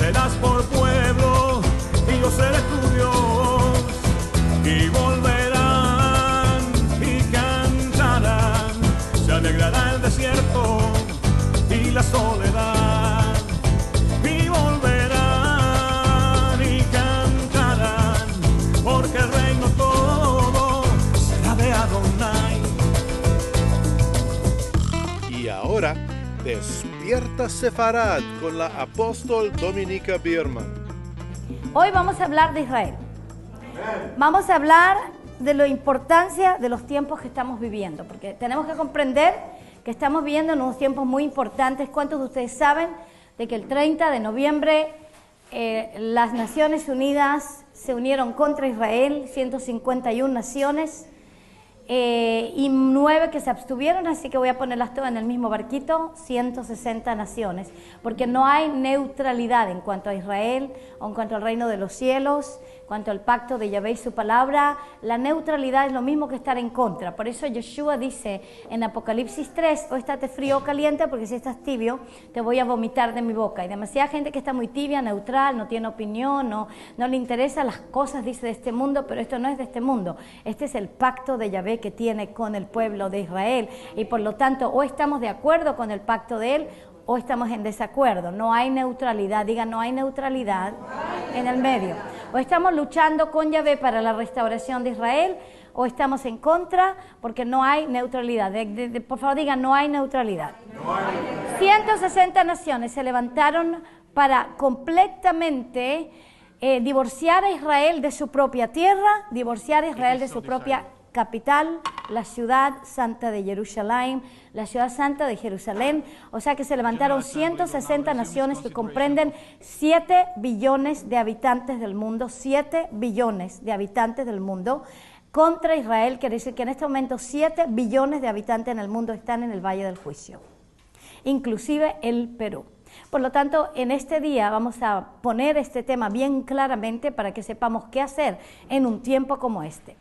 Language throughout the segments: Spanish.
serás por pueblo y yo seré tu Dios. Y volverán y cantarán, se alegrará el desierto y la soledad. Y volverán y cantarán, porque el reino todo será de Adonai. Y ahora, Despierta Sefarad con la apóstol Dominica Bierman. Hoy vamos a hablar de Israel. Vamos a hablar de la importancia de los tiempos que estamos viviendo, porque tenemos que comprender que estamos viviendo en unos tiempos muy importantes. ¿Cuántos de ustedes saben de que el 30 de noviembre las Naciones Unidas se unieron contra Israel, 151 naciones, y 9 que se abstuvieron, así que voy a ponerlas todas en el mismo barquito, 160 naciones, porque no hay neutralidad en cuanto a Israel o en cuanto al reino de los cielos, en cuanto al pacto de Yahvé y su palabra. La neutralidad es lo mismo que estar en contra. Por eso Yeshua dice en Apocalipsis 3, o estate frío o caliente, porque si estás tibio te voy a vomitar de mi boca. Hay demasiada gente que está muy tibia, neutral, no tiene opinión, no le interesa las cosas, dice, de este mundo, pero esto no es de este mundo. Este es el pacto de Yahvé que tiene con el pueblo de Israel, y por lo tanto o estamos de acuerdo con el pacto de él o estamos en desacuerdo. No hay neutralidad, diga, no hay neutralidad en el medio. O estamos luchando con Yahvé para la restauración de Israel, o estamos en contra, porque no hay neutralidad. Por favor, digan, no hay neutralidad. 160 naciones se levantaron para completamente divorciar a Israel de su propia tierra, divorciar a Israel de su propia capital, la ciudad santa de Jerusalén, la ciudad santa de Jerusalén. O sea que se levantaron 160 naciones que comprenden 7 billones de habitantes del mundo, 7 billones de habitantes del mundo, contra Israel. Quiere decir que en este momento 7 billones de habitantes en el mundo están en el Valle del Juicio, inclusive el Perú. Por lo tanto, en este día vamos a poner este tema bien claramente para que sepamos qué hacer en un tiempo como este.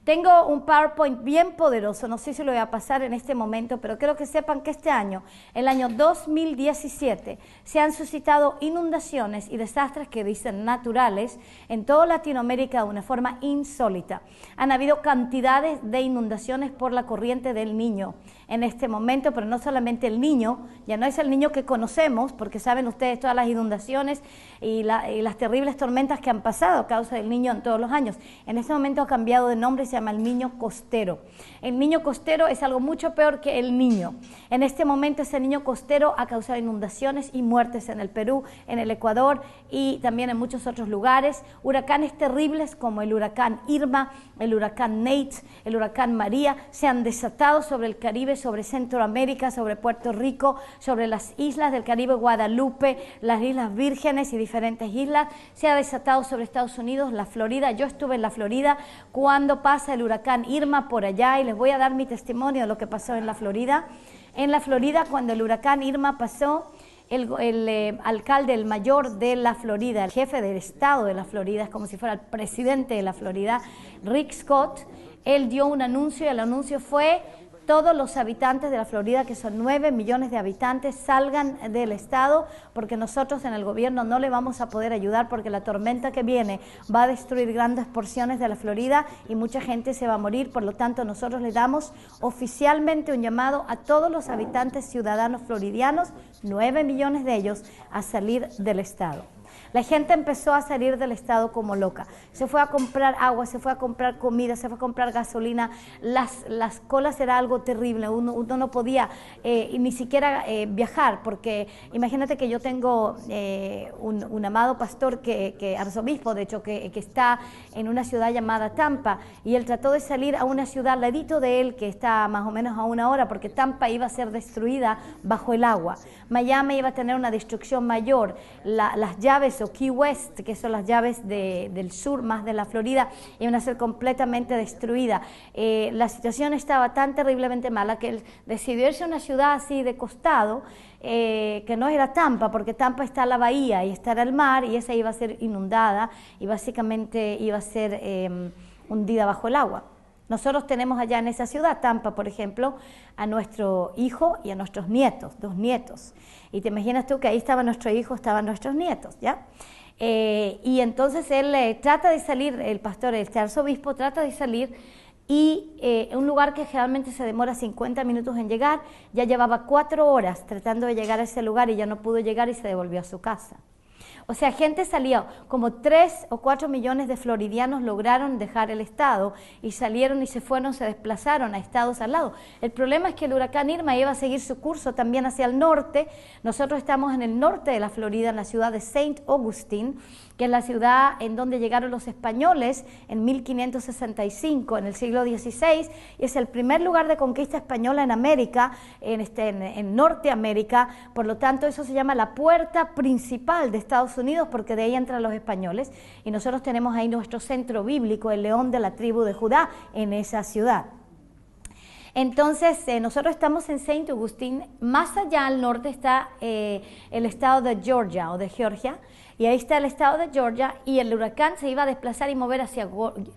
Tengo un PowerPoint bien poderoso, no sé si lo voy a pasar en este momento, pero quiero que sepan que este año, el año 2017, se han suscitado inundaciones y desastres que dicen naturales en toda Latinoamérica de una forma insólita. Han habido cantidades de inundaciones por la corriente del Niño en este momento, pero no solamente el Niño, ya no es el Niño que conocemos, porque saben ustedes todas las inundaciones y las terribles tormentas que han pasado a causa del Niño en todos los años. En este momento ha cambiado de nombre, se llama el Niño Costero. El Niño Costero es algo mucho peor que el Niño. En este momento ese Niño Costero ha causado inundaciones y muertes en el Perú, en el Ecuador y también en muchos otros lugares. Huracanes terribles como el huracán Irma, el huracán Nate, el huracán María se han desatado sobre el Caribe, sobre Centroamérica, sobre Puerto Rico, sobre las islas del Caribe, Guadalupe, las Islas Vírgenes y diferentes islas. Se ha desatado sobre Estados Unidos, la Florida. Yo estuve en la Florida cuando pasa el huracán Irma por allá y les voy a dar mi testimonio de lo que pasó en la Florida. En la Florida, cuando el huracán Irma pasó, el alcalde, el mayor de la Florida, el jefe del estado de la Florida, es como si fuera el presidente de la Florida, Rick Scott, él dio un anuncio y el anuncio fue: todos los habitantes de la Florida, que son 9 millones de habitantes, salgan del estado, porque nosotros en el gobierno no le vamos a poder ayudar, porque la tormenta que viene va a destruir grandes porciones de la Florida y mucha gente se va a morir. Por lo tanto, nosotros le damos oficialmente un llamado a todos los habitantes ciudadanos floridianos, 9 millones de ellos, a salir del estado. La gente empezó a salir del estado como loca. Se fue a comprar agua, se fue a comprar comida, se fue a comprar gasolina. Las colas era algo terrible. Uno no podía ni siquiera viajar, porque imagínate que yo tengo un amado pastor, arzobispo, de hecho, que está en una ciudad llamada Tampa, y él trató de salir a una ciudad al ladito de él, que está más o menos a 1 hora, porque Tampa iba a ser destruida bajo el agua. Miami iba a tener una destrucción mayor. Las llaves o Key West, que son las llaves del sur más de la Florida, iban a ser completamente destruidas. La situación estaba tan terriblemente mala que él decidió irse a una ciudad así de costado, que no era Tampa, porque Tampa está en la bahía y está en el mar, y esa iba a ser inundada y básicamente iba a ser hundida bajo el agua. Nosotros tenemos allá en esa ciudad, Tampa, por ejemplo, a nuestro hijo y a nuestros nietos, 2 nietos. Y te imaginas tú que ahí estaba nuestro hijo, estaban nuestros nietos, ¿ya? Y entonces él trata de salir, el pastor, el arzobispo trata de salir, y un lugar que generalmente se demora 50 minutos en llegar, ya llevaba 4 horas tratando de llegar a ese lugar y ya no pudo llegar y se devolvió a su casa. O sea, gente salió, como 3 o 4 millones de floridianos lograron dejar el estado y salieron y se fueron, se desplazaron a estados al lado. El problema es que el huracán Irma iba a seguir su curso también hacia el norte. Nosotros estamos en el norte de la Florida, en la ciudad de Saint Augustine, que es la ciudad en donde llegaron los españoles en 1565, en el siglo XVI, y es el primer lugar de conquista española en América, en Norteamérica. Por lo tanto, eso se llama la puerta principal de Estados Unidos, porque de ahí entran los españoles, y nosotros tenemos ahí nuestro centro bíblico, el león de la tribu de Judá, en esa ciudad. Entonces, nosotros estamos en Saint Augustine. Más allá al norte está el estado de Georgia o de Georgia, y ahí está el estado de Georgia, y el huracán se iba a desplazar y mover hacia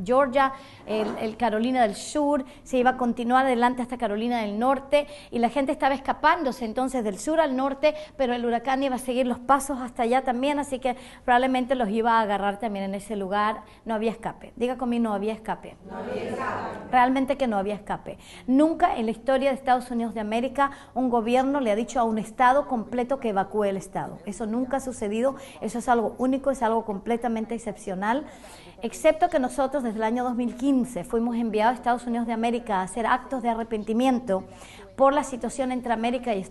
Georgia, el Carolina del Sur, se iba a continuar adelante hasta Carolina del Norte, y la gente estaba escapándose entonces del sur al norte, pero el huracán iba a seguir los pasos hasta allá también, así que probablemente los iba a agarrar también en ese lugar. No había escape. Diga conmigo, no había escape. No había escape. Realmente que no había escape. Nunca en la historia de Estados Unidos de América un gobierno le ha dicho a un estado completo que evacúe el estado. Eso nunca ha sucedido, eso es algo único, es algo completamente excepcional, excepto que nosotros desde el año 2015 fuimos enviados a Estados Unidos de América a hacer actos de arrepentimiento por la situación entre América y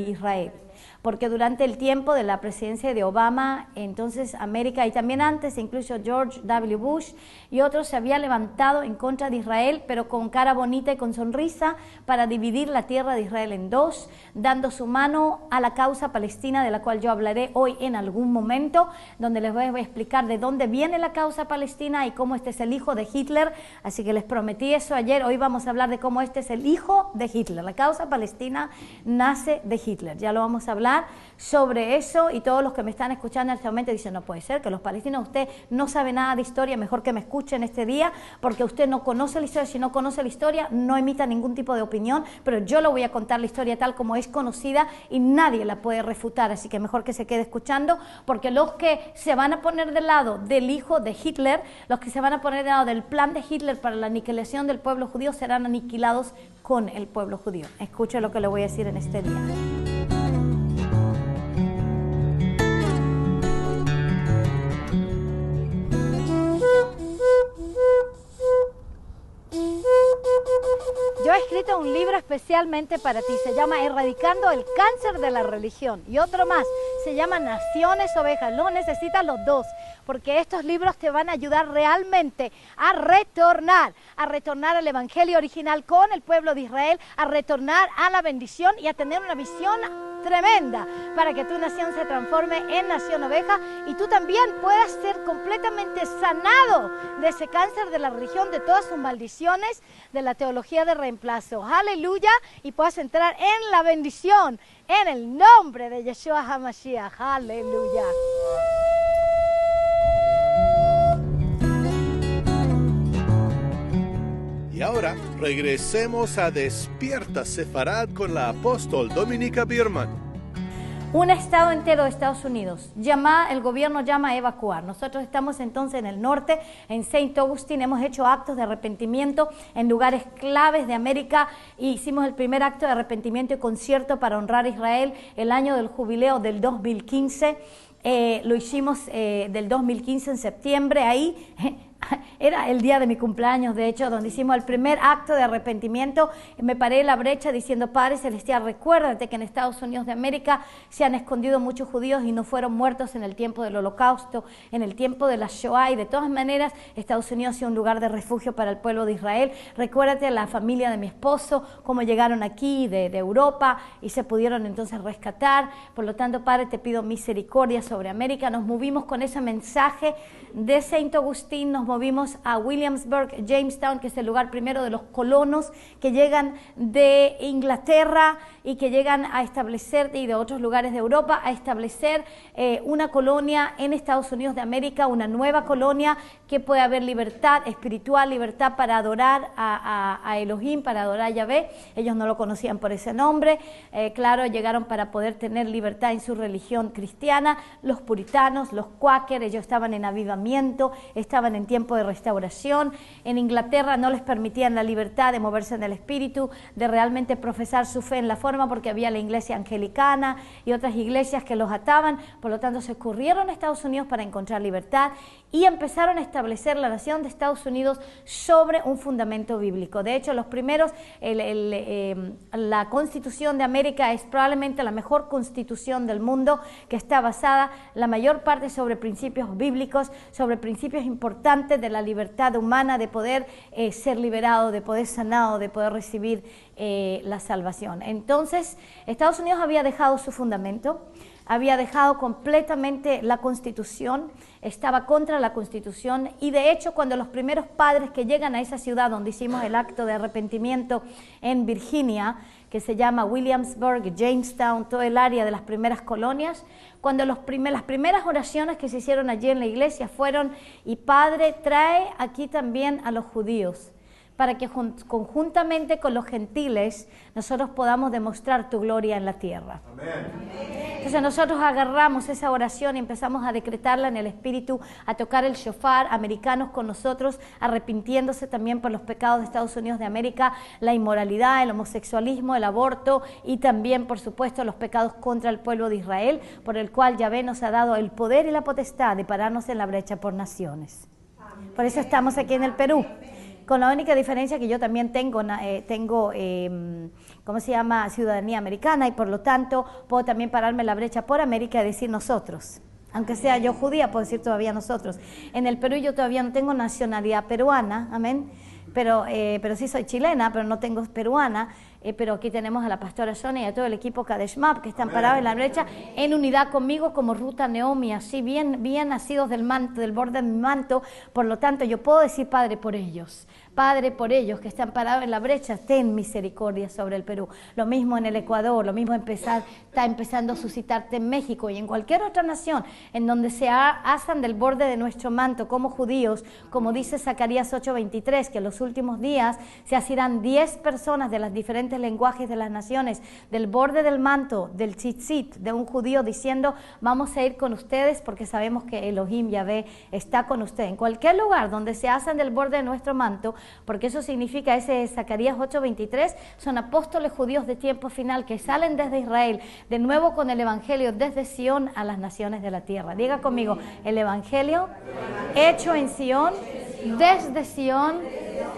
Israel. Porque durante el tiempo de la presidencia de Obama, entonces América, y también antes, incluso George W. Bush y otros, se había levantado en contra de Israel, pero con cara bonita y con sonrisa, para dividir la tierra de Israel en 2, dando su mano a la causa palestina, de la cual yo hablaré hoy en algún momento, donde les voy a explicar de dónde viene la causa palestina y cómo este es el hijo de Hitler. Así que les prometí eso ayer. Hoy vamos a hablar de cómo este es el hijo de Hitler. La causa palestina nace de Hitler. Ya lo vamos a hablar sobre eso, y todos los que me están escuchando en este momento dicen: no puede ser que los palestinos, usted no sabe nada de historia, mejor que me escuchen este día, porque usted no conoce la historia. Si no conoce la historia, no emita ningún tipo de opinión, pero yo le voy a contar la historia tal como es conocida y nadie la puede refutar, así que mejor que se quede escuchando, porque los que se van a poner del lado del hijo de Hitler, los que se van a poner del lado del plan de Hitler para la aniquilación del pueblo judío, serán aniquilados con el pueblo judío. Escuche lo que le voy a decir en este día. Yo he escrito un libro especialmente para ti, se llama Erradicando el cáncer de la religión, y otro más, se llama Naciones Ovejas. Lo necesitas los dos, porque estos libros te van a ayudar realmente a retornar al evangelio original con el pueblo de Israel, a retornar a la bendición y a tener una visión tremenda para que tu nación se transforme en nación oveja, y tú también puedas ser completamente sanado de ese cáncer de la religión, de todas sus maldiciones, de la teología de reemplazo. Aleluya, y puedas entrar en la bendición en el nombre de Yeshua HaMashiach. Aleluya. Y ahora regresemos a Despierta Sefarad con la apóstol Dominica Biermann. Un estado entero de Estados Unidos, el gobierno llama a evacuar. Nosotros estamos entonces en el norte, en Saint Augustine. Hemos hecho actos de arrepentimiento en lugares claves de América, y hicimos el primer acto de arrepentimiento y concierto para honrar a Israel el año del jubileo del 2015. Lo hicimos del 2015 en septiembre, ahí era el día de mi cumpleaños, de hecho, donde hicimos el primer acto de arrepentimiento. Me paré en la brecha diciendo: Padre Celestial, recuérdate que en Estados Unidos de América se han escondido muchos judíos y no fueron muertos en el tiempo del Holocausto, en el tiempo de la Shoah, y de todas maneras Estados Unidos ha sido un lugar de refugio para el pueblo de Israel. Recuérdate a la familia de mi esposo, cómo llegaron aquí de Europa y se pudieron entonces rescatar. Por lo tanto, Padre, te pido misericordia sobre América. Nos movimos con ese mensaje de Saint Augustine, nos movimos a Williamsburg, Jamestown, que es el lugar primero de los colonos que llegan de Inglaterra y que llegan a establecer, y de otros lugares de Europa, a establecer una colonia en Estados Unidos de América, una nueva colonia que puede haber libertad espiritual, libertad para adorar a Elohim, para adorar a Yahvé. Ellos no lo conocían por ese nombre, claro, llegaron para poder tener libertad en su religión cristiana. Los puritanos, los cuáqueros, ellos estaban en avivamiento, estaban en tiempo de restauración. En Inglaterra no les permitían la libertad de moverse en el espíritu, de realmente profesar su fe en la forma, porque había la iglesia anglicana y otras iglesias que los ataban. Por lo tanto, se escurrieron a Estados Unidos para encontrar libertad y empezaron a establecer la nación de Estados Unidos sobre un fundamento bíblico. De hecho, los primeros, la Constitución de América es probablemente la mejor constitución del mundo, que está basada la mayor parte sobre principios bíblicos, sobre principios importantes de la libertad humana, de poder ser liberado, de poder sanado, de poder recibir la salvación. Entonces, Estados Unidos había dejado su fundamento, había dejado completamente la Constitución, estaba contra la Constitución, y de hecho cuando los primeros padres que llegan a esa ciudad donde hicimos el acto de arrepentimiento en Virginia, que se llama Williamsburg, Jamestown, todo el área de las primeras colonias, cuando las primeras oraciones que se hicieron allí en la iglesia fueron: y Padre, trae aquí también a los judíos, para que conjuntamente con los gentiles nosotros podamos demostrar tu gloria en la tierra. Amén. Entonces nosotros agarramos esa oración y empezamos a decretarla en el espíritu, a tocar el shofar, americanos con nosotros, arrepintiéndose también por los pecados de Estados Unidos de América, la inmoralidad, el homosexualismo, el aborto, y también, por supuesto, los pecados contra el pueblo de Israel, por el cual Yahvé nos ha dado el poder y la potestad de pararnos en la brecha por naciones. Por eso estamos aquí en el Perú. Con la única diferencia que yo también tengo ¿cómo se llama?, ciudadanía americana, y por lo tanto puedo también pararme en la brecha por América y decir nosotros. Aunque sea yo judía, puedo decir todavía nosotros. En el Perú yo todavía no tengo nacionalidad peruana, amén, pero sí soy chilena, pero no tengo peruana. Pero aquí tenemos a la pastora Sonia y a todo el equipo Kadesh Map, que están parados en la brecha en unidad conmigo como Ruta Naomi, así bien nacidos del manto, del borde de mi manto. Por lo tanto, yo puedo decir: Padre, por ellos. Padre, por ellos que están parados en la brecha, ten misericordia sobre el Perú. Lo mismo en el Ecuador, lo mismo está empezando a suscitarte en México y en cualquier otra nación en donde se asan del borde de nuestro manto como judíos, como dice Zacarías 8:23, que en los últimos días se asirán 10 personas de las diferentes lenguajes de las naciones, del borde del manto, del tzitzit, de un judío, diciendo: vamos a ir con ustedes porque sabemos que Elohim Yahvé está con ustedes. En cualquier lugar donde se asan del borde de nuestro manto, porque eso significa, ese Zacarías 8:23, son apóstoles judíos de tiempo final que salen desde Israel, de nuevo con el evangelio desde Sion a las naciones de la tierra. Diga conmigo: el evangelio hecho en Sion, desde Sion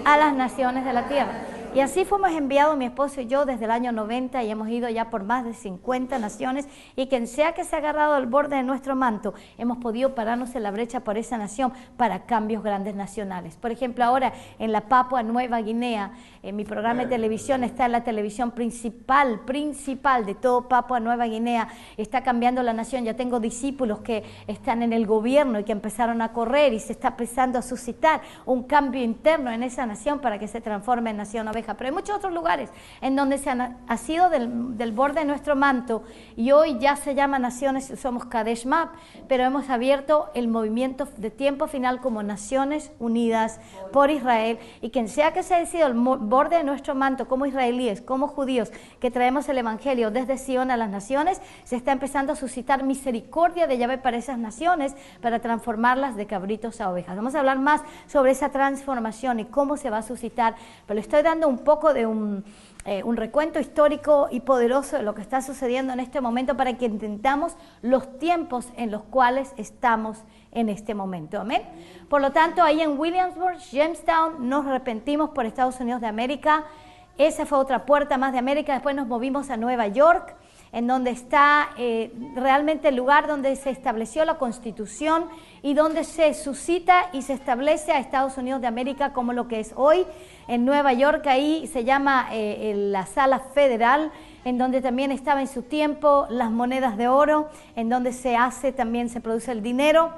a las naciones de la tierra. Y así fuimos enviados mi esposo y yo desde el año 90 y hemos ido ya por más de 50 naciones, y quien sea que se ha agarrado al borde de nuestro manto, hemos podido pararnos en la brecha por esa nación para cambios grandes nacionales. Por ejemplo, ahora en la Papua Nueva Guinea, mi programa de televisión está en la televisión principal de todo Papua Nueva Guinea. Está cambiando la nación. Ya tengo discípulos que están en el gobierno y que empezaron a correr, y se está empezando a suscitar un cambio interno en esa nación para que se transforme en nación oveja. Pero hay muchos otros lugares en donde se ha sido del borde de nuestro manto, y hoy ya se llama naciones, somos Kadesh Map, pero hemos abierto el movimiento de tiempo final como Naciones Unidas por Israel, y quien sea que se haya sido el borde de nuestro manto, como israelíes, como judíos, que traemos el evangelio desde Sion a las naciones, se está empezando a suscitar misericordia de Yahvé para esas naciones, para transformarlas de cabritos a ovejas. Vamos a hablar más sobre esa transformación y cómo se va a suscitar, pero le estoy dando un poco de un recuento histórico y poderoso de lo que está sucediendo en este momento, para que entendamos los tiempos en los cuales estamos en este momento. Amén. Por lo tanto, ahí en Williamsburg, Jamestown, nos arrepentimos por Estados Unidos de América. Esa fue otra puerta más de América. Después nos movimos a Nueva York, en donde está realmente el lugar donde se estableció la Constitución y donde se suscita y se establece a Estados Unidos de América como lo que es hoy. En Nueva York, ahí se llama la Sala Federal, en donde también estaba en su tiempo las monedas de oro, en donde también se produce el dinero,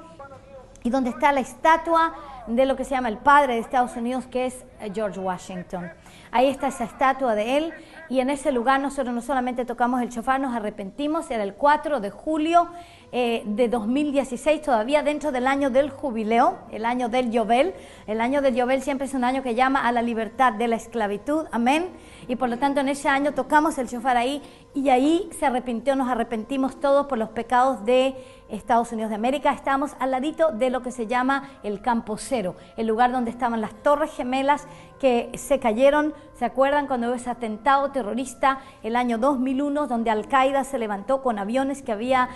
y donde está la estatua de lo que se llama el padre de Estados Unidos, que es George Washington. Ahí está esa estatua de él, y en ese lugar nosotros no solamente tocamos el shofar, nos arrepentimos. Era el 4 de julio de 2016, todavía dentro del año del jubileo, el año del Yobel. El año del Yobel siempre es un año que llama a la libertad de la esclavitud, amén. Y por lo tanto en ese año tocamos el shofar ahí, y ahí nos arrepentimos todos por los pecados de Estados Unidos de América. Estamos al ladito de lo que se llama el Campo Cero, el lugar donde estaban las Torres Gemelas que se cayeron. ¿Se acuerdan cuando hubo ese atentado terrorista el año 2001, donde Al-Qaeda se levantó con aviones que había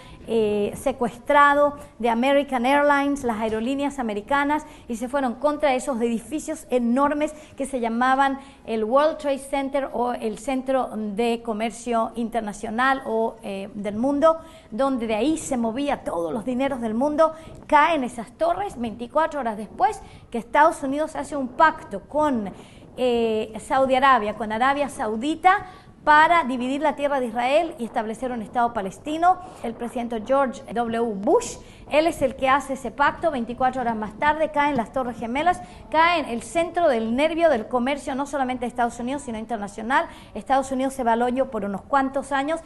secuestrado de American Airlines, las aerolíneas americanas, y se fueron contra esos edificios enormes que se llamaban el World Trade Center, o el Centro de Comercio Internacional o del mundo, donde de ahí se movía todos los dineros del mundo? Caen esas torres 24 horas después que Estados Unidos hace un pacto con Saudi Arabia, con Arabia Saudita, para dividir la tierra de Israel y establecer un Estado palestino. El presidente George W. Bush, él es el que hace ese pacto. 24 horas más tarde caen las Torres Gemelas, caen el centro del nervio del comercio, no solamente de Estados Unidos, sino internacional. Estados Unidos se va al hoyo por unos cuantos años.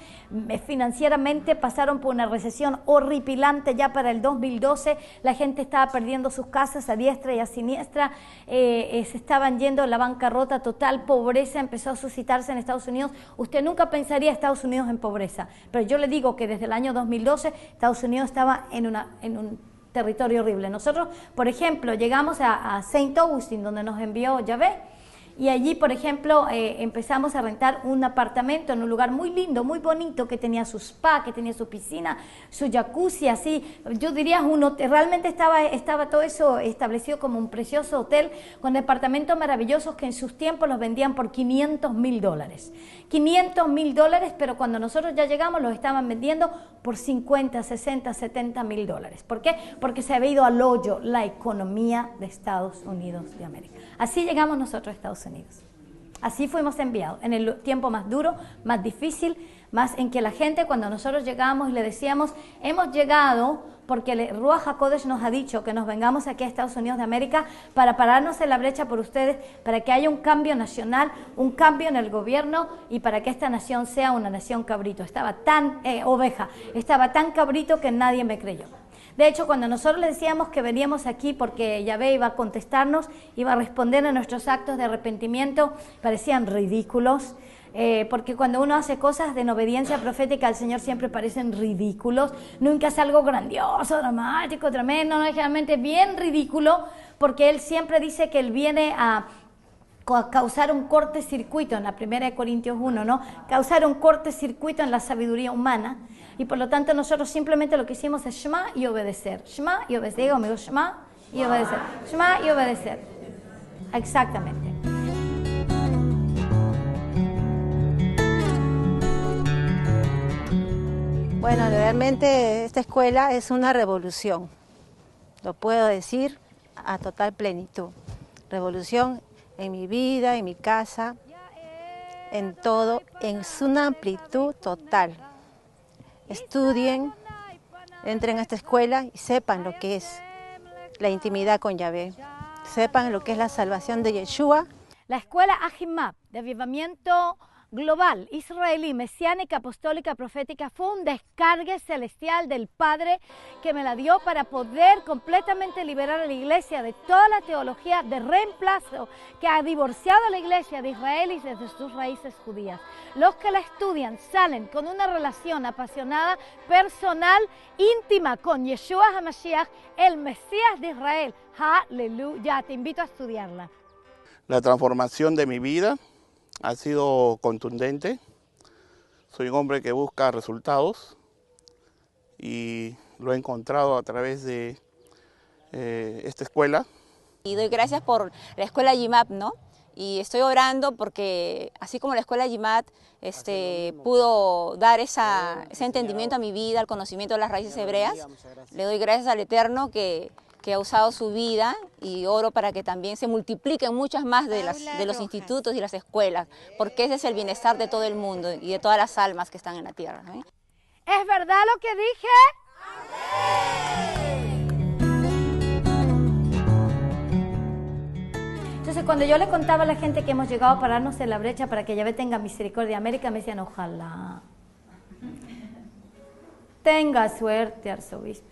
Financieramente pasaron por una recesión horripilante ya para el 2012. La gente estaba perdiendo sus casas a diestra y a siniestra. Se estaban yendo a la bancarrota total. Pobreza empezó a suscitarse en Estados Unidos. Usted nunca pensaría Estados Unidos en pobreza, pero yo le digo que desde el año 2012 Estados Unidos estaba en un territorio horrible. Nosotros, por ejemplo, llegamos a St. Augustine, donde nos envió Yahvé, y allí, por ejemplo, empezamos a rentar un apartamento en un lugar muy lindo, muy bonito, que tenía su spa, que tenía su piscina, su jacuzzi, así. Yo diría un hotel. Realmente estaba todo eso establecido como un precioso hotel, con departamentos maravillosos que en sus tiempos los vendían por $500,000. $500,000, pero cuando nosotros ya llegamos los estaban vendiendo por $50, $60, $70,000. ¿Por qué? Porque se había ido al hoyo la economía de Estados Unidos de América. Así llegamos nosotros a Estados Unidos. Así fuimos enviados, en el tiempo más duro, más difícil, más en que la gente, cuando nosotros llegamos y le decíamos, hemos llegado porque el Ruach HaKodesh nos ha dicho que nos vengamos aquí a Estados Unidos de América para pararnos en la brecha por ustedes, para que haya un cambio nacional, un cambio en el gobierno, y para que esta nación sea una nación cabrito. Estaba tan oveja, estaba tan cabrito que nadie me creyó. De hecho, cuando nosotros le decíamos que veníamos aquí porque Yahvé iba a contestarnos, iba a responder a nuestros actos de arrepentimiento, parecían ridículos, porque cuando uno hace cosas de en obediencia profética al Señor siempre parecen ridículos. Nunca es algo grandioso, dramático, tremendo, no, es realmente bien ridículo, porque Él siempre dice que Él viene a causar un cortocircuito, en la 1 Corintios 1, ¿no? Causar un cortocircuito en la sabiduría humana, y por lo tanto nosotros simplemente lo que hicimos es Shema y obedecer. Shema y obedecer. Digo, amigo, Shema y obedecer. Shema y obedecer. Exactamente. Bueno, realmente esta escuela es una revolución. Lo puedo decir a total plenitud. Revolución en mi vida, en mi casa, en todo, en una amplitud total. Estudien, entren a esta escuela y sepan lo que es la intimidad con Yahvé. Sepan lo que es la salvación de Yeshua. La escuela Ahimab de avivamiento global, israelí, mesiánica, apostólica, profética, fue un descargue celestial del Padre que me la dio para poder completamente liberar a la iglesia de toda la teología de reemplazo que ha divorciado a la iglesia de Israel y desde sus raíces judías. Los que la estudian salen con una relación apasionada, personal, íntima con Yeshua HaMashiach, el Mesías de Israel. ¡Aleluya! Te invito a estudiarla. La transformación de mi vida ha sido contundente. Soy un hombre que busca resultados y lo he encontrado a través de esta escuela. Y doy gracias por la escuela YIMAP, ¿no? Y estoy orando porque así como la escuela YIMAP pudo dar ese entendimiento a mi vida, al conocimiento de las raíces hebreas, le doy gracias al Eterno que ha usado su vida, y oro para que también se multipliquen muchas más de los institutos y las escuelas, porque ese es el bienestar de todo el mundo y de todas las almas que están en la tierra, ¿no? ¿Es verdad lo que dije? ¡Amén! Entonces, cuando yo le contaba a la gente que hemos llegado a pararnos en la brecha para que Yahvé tenga misericordia de América, me decían, ojalá. Tenga suerte, arzobispo.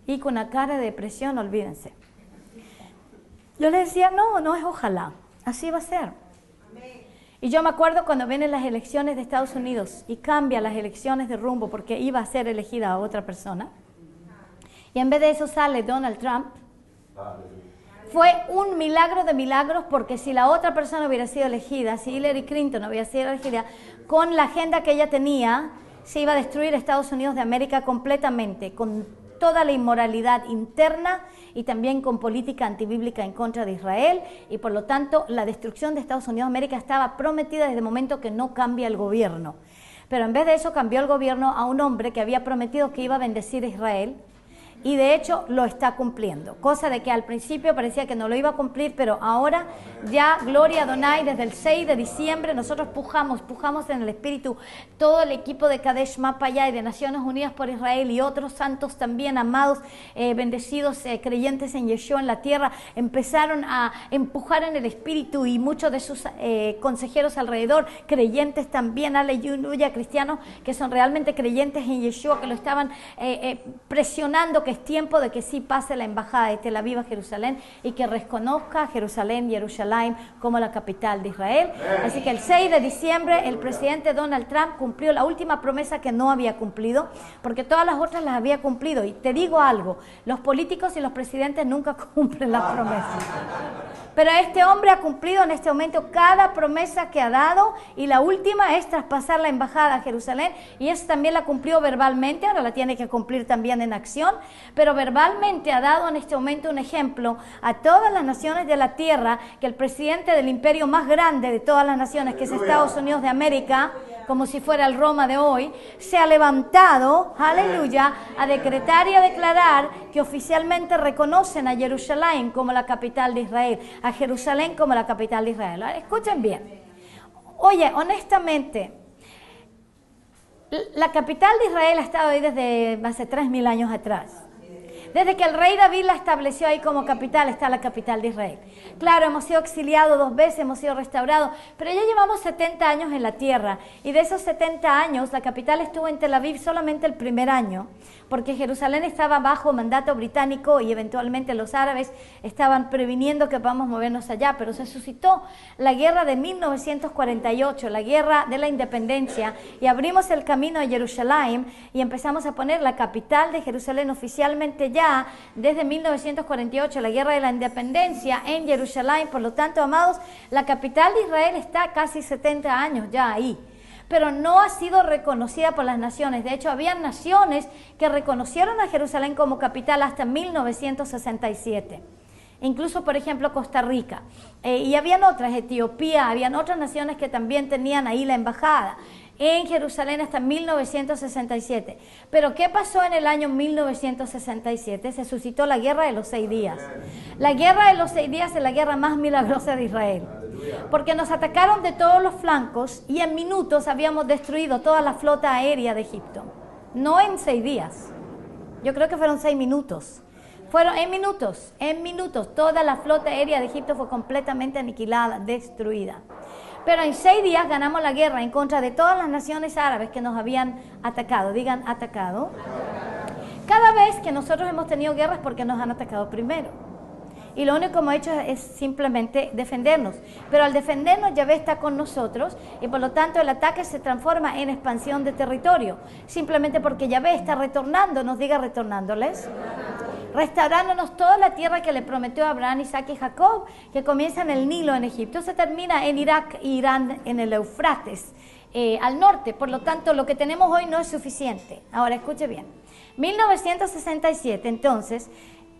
Y con una cara de depresión, olvídense. Yo le decía, no es ojalá, así va a ser. Y yo me acuerdo cuando vienen las elecciones de Estados Unidos y cambian las elecciones de rumbo porque iba a ser elegida a otra persona. Y en vez de eso sale Donald Trump. Fue un milagro de milagros, porque si la otra persona hubiera sido elegida, si Hillary Clinton hubiera sido elegida, con la agenda que ella tenía, se iba a destruir Estados Unidos de América completamente, con toda la inmoralidad interna y también con política antibíblica en contra de Israel, y por lo tanto la destrucción de Estados Unidos de América estaba prometida desde el momento que no cambia el gobierno. Pero en vez de eso cambió el gobierno a un hombre que había prometido que iba a bendecir a Israel, y de hecho lo está cumpliendo, cosa de que al principio parecía que no lo iba a cumplir, pero ahora ya, gloria a Adonai, desde el 6 de diciembre nosotros pujamos en el Espíritu, todo el equipo de Kadesh Mapaya y de Naciones Unidas por Israel y otros santos también amados, bendecidos, creyentes en Yeshua en la tierra, empezaron a empujar en el Espíritu, y muchos de sus consejeros alrededor, creyentes también, aleluya, cristianos que son realmente creyentes en Yeshua, que lo estaban presionando, que es tiempo de que sí pase la embajada de Tel Aviv a Jerusalén y que reconozca a Jerusalén, Jerusalén, como la capital de Israel. Así que el 6 de diciembre el presidente Donald Trump cumplió la última promesa que no había cumplido, porque todas las otras las había cumplido. Y te digo algo, los políticos y los presidentes nunca cumplen las promesas. Pero este hombre ha cumplido en este momento cada promesa que ha dado, y la última es traspasar la embajada a Jerusalén, y eso también la cumplió verbalmente, ahora la tiene que cumplir también en acción, pero verbalmente ha dado en este momento un ejemplo a todas las naciones de la tierra, que el presidente del imperio más grande de todas las naciones, que es Estados Unidos de América, como si fuera el Roma de hoy, se ha levantado, aleluya, a decretar y a declarar que oficialmente reconocen a Jerusalén como la capital de Israel, a Jerusalén como la capital de Israel. Escuchen bien. Oye, honestamente, la capital de Israel ha estado ahí desde hace 3000 años atrás. Desde que el rey David la estableció ahí como capital, está la capital de Israel. Claro, hemos sido exiliados 2 veces, hemos sido restaurados, pero ya llevamos 70 años en la tierra, y de esos 70 años la capital estuvo en Tel Aviv solamente el primer año, porque Jerusalén estaba bajo mandato británico y eventualmente los árabes estaban previniendo que podamos movernos allá, pero se suscitó la guerra de 1948, la guerra de la independencia, y abrimos el camino a Jerusalén y empezamos a poner la capital de Jerusalén oficialmente ya desde 1948, la guerra de la independencia en Jerusalén. Por lo tanto, amados, la capital de Israel está casi 70 años ya ahí, pero no ha sido reconocida por las naciones. De hecho, había naciones que reconocieron a Jerusalén como capital hasta 1967. Incluso, por ejemplo, Costa Rica. Y habían otras, Etiopía, habían otras naciones que también tenían ahí la embajada en Jerusalén hasta 1967. Pero ¿qué pasó en el año 1967? Se suscitó la Guerra de los 6 días. La Guerra de los 6 días es la guerra más milagrosa de Israel, porque nos atacaron de todos los flancos y en minutos habíamos destruido toda la flota aérea de Egipto. No en 6 días, yo creo que fueron 6 minutos. Fueron en minutos, toda la flota aérea de Egipto fue completamente aniquilada, destruida. Pero en 6 días ganamos la guerra en contra de todas las naciones árabes que nos habían atacado. Digan, atacado. Cada vez que nosotros hemos tenido guerras, porque nos han atacado primero. Y lo único que hemos hecho es simplemente defendernos. Pero al defendernos, Yahvé está con nosotros, y por lo tanto el ataque se transforma en expansión de territorio. Simplemente porque Yahvé está retornándonos, diga retornándoles, restaurándonos toda la tierra que le prometió a Abraham, Isaac y Jacob, que comienza en el Nilo en Egipto, se termina en Irak e Irán en el Eufrates, al norte. Por lo tanto, lo que tenemos hoy no es suficiente. Ahora, escuche bien. 1967, entonces,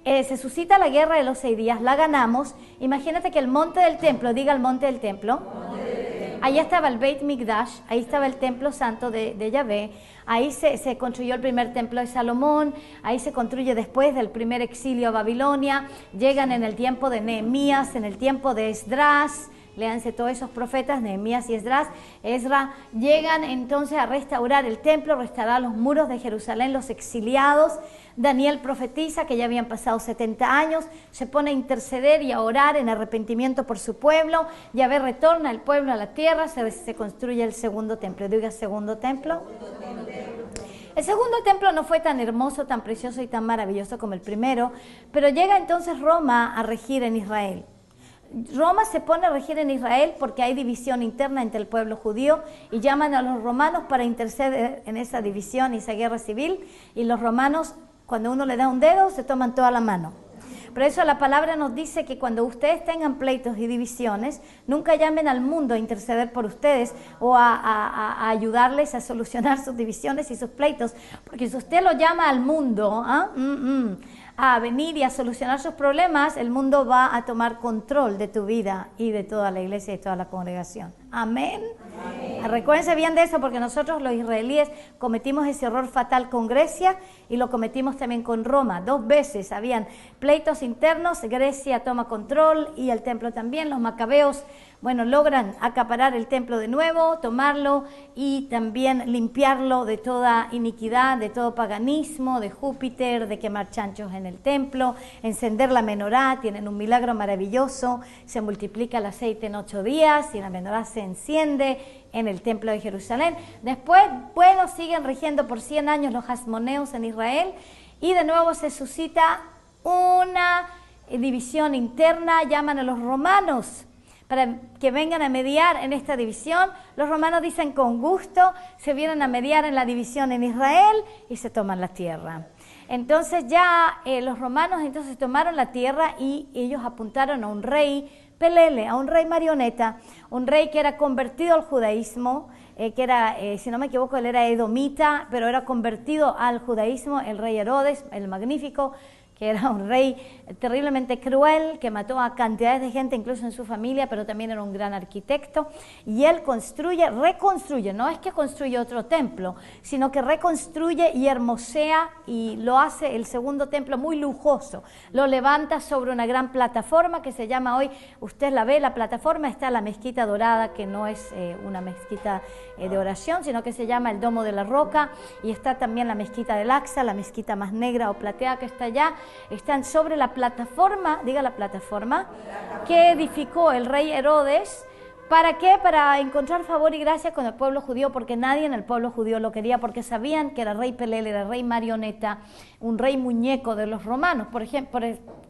se suscita la guerra de los 6 días, la ganamos. Imagínate que el monte del templo, diga el monte del templo, ahí estaba el Beit Mikdash, ahí estaba el templo santo de Yahvé, ahí se construyó el primer templo de Salomón, ahí se construye después del primer exilio a Babilonia, llegan en el tiempo de Nehemías, en el tiempo de Esdras, léanse todos esos profetas, Nehemías y Esdras. Ezra llegan entonces a restaurar el templo, restaurar los muros de Jerusalén, los exiliados. Daniel profetiza que ya habían pasado 70 años, se pone a interceder y a orar en arrepentimiento por su pueblo. Yahvé retorna el pueblo a la tierra, se construye el segundo templo. Diga, segundo templo. El segundo templo no fue tan hermoso, tan precioso y tan maravilloso como el primero, pero llega entonces Roma a regir en Israel. Roma se pone a regir en Israel porque hay división interna entre el pueblo judío y llaman a los romanos para interceder en esa división y esa guerra civil, y los romanos, cuando uno le da un dedo, se toman toda la mano. Por eso la palabra nos dice que cuando ustedes tengan pleitos y divisiones, nunca llamen al mundo a interceder por ustedes o a ayudarles a solucionar sus divisiones y sus pleitos, porque si usted lo llama al mundo a venir y a solucionar sus problemas, el mundo va a tomar control de tu vida y de toda la iglesia y de toda la congregación. Amén. Amén. Recuérdense bien de eso, porque nosotros los israelíes cometimos ese error fatal con Grecia y lo cometimos también con Roma. 2 veces habían pleitos internos, Grecia toma control y el templo también. Los macabeos, logran acaparar el templo de nuevo, tomarlo y también limpiarlo de toda iniquidad, de todo paganismo, de Júpiter, de quemar chanchos en el templo, encender la menorá. Tienen un milagro maravilloso, se multiplica el aceite en 8 días y la menorá se enciende en el templo de Jerusalén. Después, siguen rigiendo por 100 años los hasmoneos en Israel y de nuevo se suscita una división interna. Llaman a los romanos para que vengan a mediar en esta división. Los romanos dicen con gusto, se vienen a mediar en la división en Israel y se toman la tierra. Entonces los romanos entonces tomaron la tierra y ellos apuntaron a un rey pelele, a un rey marioneta, un rey que era convertido al judaísmo, que era, si no me equivoco, él era edomita, pero era convertido al judaísmo, el rey Herodes, el Magnífico, que era un rey terriblemente cruel, que mató a cantidades de gente, incluso en su familia, pero también era un gran arquitecto. Y él reconstruye, no es que construye otro templo, sino que reconstruye y hermosea y lo hace el segundo templo muy lujoso. Lo levanta sobre una gran plataforma que se llama hoy, usted la ve, la plataforma está la mezquita dorada, que no es una mezquita de oración, sino que se llama el Domo de la Roca, y está también la mezquita del Aqsa, la mezquita más negra o plateada que está allá. Están sobre la plataforma, diga la plataforma, que edificó el rey Herodes. ¿Para qué? Para encontrar favor y gracia con el pueblo judío, porque nadie en el pueblo judío lo quería, porque sabían que era rey pelele, era rey marioneta, un rey muñeco de los romanos, por ejemplo.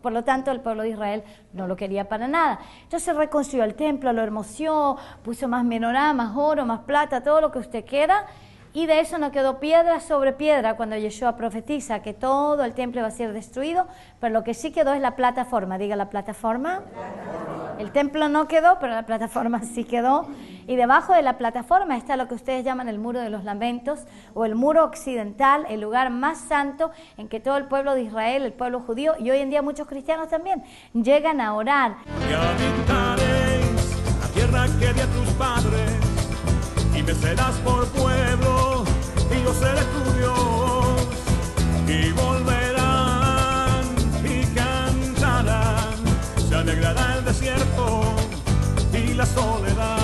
Por lo tanto, el pueblo de Israel no lo quería para nada. Entonces reconstruyó el templo, lo hermoseó, puso más menorá, más oro, más plata, todo lo que usted quiera. Y de eso no quedó piedra sobre piedra cuando Yeshua profetiza que todo el templo va a ser destruido, pero lo que sí quedó es la plataforma. Diga la plataforma. El templo no quedó, pero la plataforma sí quedó. Y debajo de la plataforma está lo que ustedes llaman el Muro de los Lamentos, o el Muro Occidental, el lugar más santo en que todo el pueblo de Israel, el pueblo judío, y hoy en día muchos cristianos también, llegan a orar. Y habitaréis la tierra que di a tus padres, y me serás por pueblo, y yo seré tu Dios. Y volverán y cantarán, se alegrará el desierto y la soledad.